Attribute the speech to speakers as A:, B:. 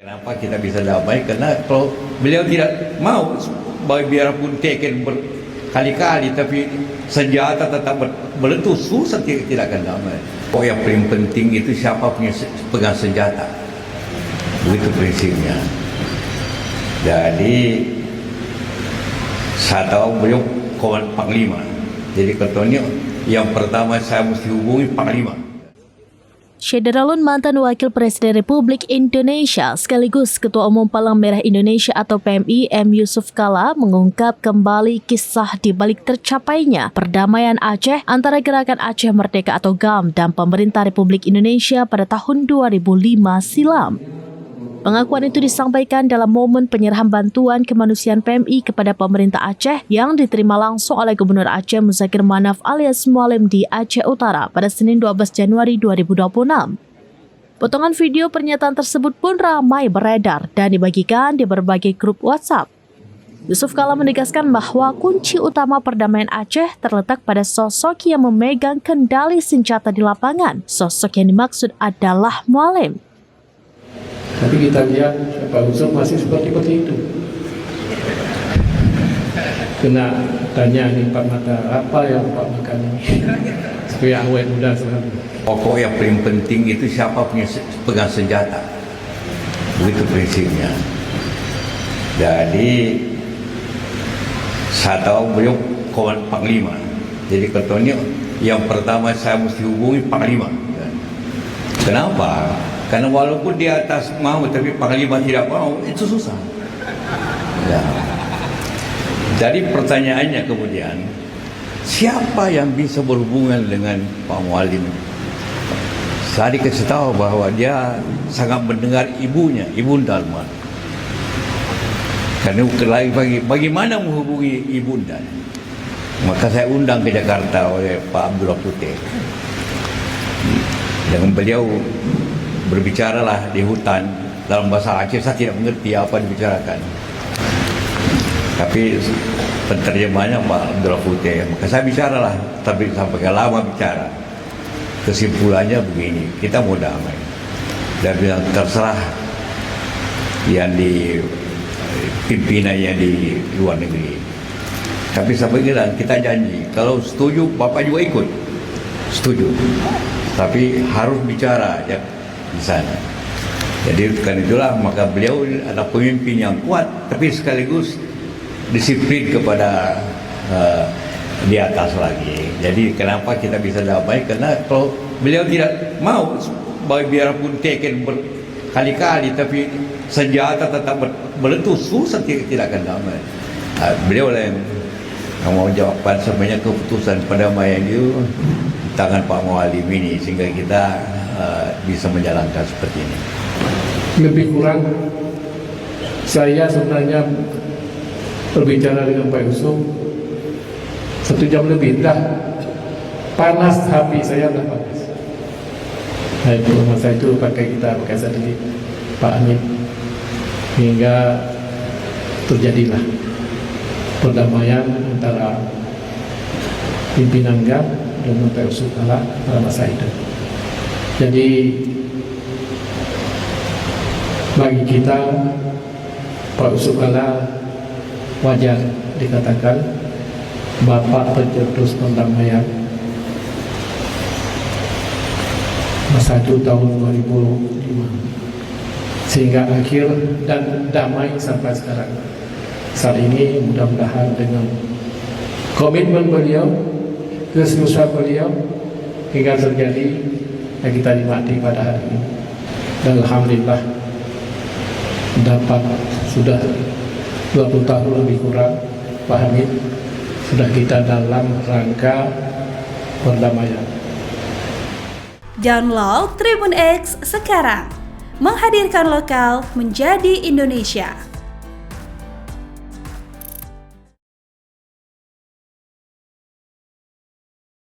A: Kenapa kita bisa damai? Karena kalau beliau tidak mau, biarpun Teken berkali-kali, tapi senjata tetap meletus, susah tidak akan damai. Oh, yang paling penting itu siapa punya pegang senjata. Begitu prinsipnya. Jadi saya tahu beliau kawan Panglima. Jadi katanya yang pertama saya mesti hubungi Panglima.
B: Syederalun mantan Wakil Presiden Republik Indonesia sekaligus Ketua Umum Palang Merah Indonesia atau PMI M. Yusuf Kalla mengungkap kembali kisah di balik tercapainya perdamaian Aceh antara Gerakan Aceh Merdeka atau GAM dan pemerintah Republik Indonesia pada tahun 2005 silam. Pengakuan itu disampaikan dalam momen penyerahan bantuan kemanusiaan PMI kepada pemerintah Aceh yang diterima langsung oleh Gubernur Aceh Muzakir Manaf alias Mualim di Aceh Utara pada Senin 12 Januari 2026. Potongan video pernyataan tersebut pun ramai beredar dan dibagikan di berbagai grup WhatsApp. Yusuf Kalla menegaskan bahwa kunci utama perdamaian Aceh terletak pada sosok yang memegang kendali senjata di lapangan. Sosok yang dimaksud adalah Mualim.
C: Tapi kita lihat Pak Yusuf masih seperti itu. Kena tanya nih Pak Mata, apa yang Pak makan ini? Supaya awet muda selalu.
A: Pokok yang paling penting itu siapa punya pegang senjata. Begitu prinsipnya. Jadi saya tahu beliau kawan Panglima. Jadi katanya yang pertama saya mesti hubungi Panglima. Kenapa? Karena walaupun di atas mau tapi Panglima tidak mau, itu susah. Ya. Jadi pertanyaannya kemudian, siapa yang bisa berhubungan dengan Pak Mualim? Saya dikasih tahu bahwa dia sangat mendengar ibunya, Ibunda Almarhum. Karena bagaimana menghubungi Ibunda? Maka saya undang ke Jakarta oleh Pak Abdullah Putih. Dengan beliau berbicaralah di hutan dalam bahasa Aceh. Saya tidak mengerti apa dibicarakan, tapi penterjemahnya Pak Abdullah Putih. Maka saya bicaralah, tapi sampai lama bicara. Kesimpulannya begini, kita mau damai. Dan bilang terserah yang di pimpinannya di luar negeri. Tapi sampai bilang kita janji, kalau setuju Bapak juga ikut. Setuju. Tapi harus bicara ya di sana. Jadi karena itulah maka beliau ada pemimpin yang kuat, tapi sekaligus disiplin kepada di atas lagi. Jadi kenapa kita bisa damai? Karena kalau beliau tidak mau, biarpun Teken berkali-kali, tapi senjata tetap meletus, susah tidak akan damai. Beliau lah yang mau jawabkan semuanya keputusan perdamaian itu di tangan Pak Mualim ini, sehingga kita bisa menjalankan seperti ini.
C: Lebih kurang saya sebenarnya berbicara dengan Pak Yusuf 1 jam lebih, dah panas hati saya, dah panas. Nah itu masa itu pakai satelit Pak Amin, hingga terjadilah perdamaian antara pimpinan GAM dengan Pak Yusuf Kalla pada masa itu. Jadi bagi kita Pak Yusuf Kalla wajar dikatakan Bapak pencetus perdamaian masa itu tahun 2005 sehingga akhir dan damai sampai sekarang. Saat ini mudah-mudahan dengan komitmen beliau, keseriusan beliau hingga terjadi yang kita nikmati pada hari ini. Dan alhamdulillah dapat sudah 20 tahun lebih kurang Pak Hamid sudah kita dalam rangka perdamaian.
D: Download Tribun X sekarang, menghadirkan lokal menjadi Indonesia.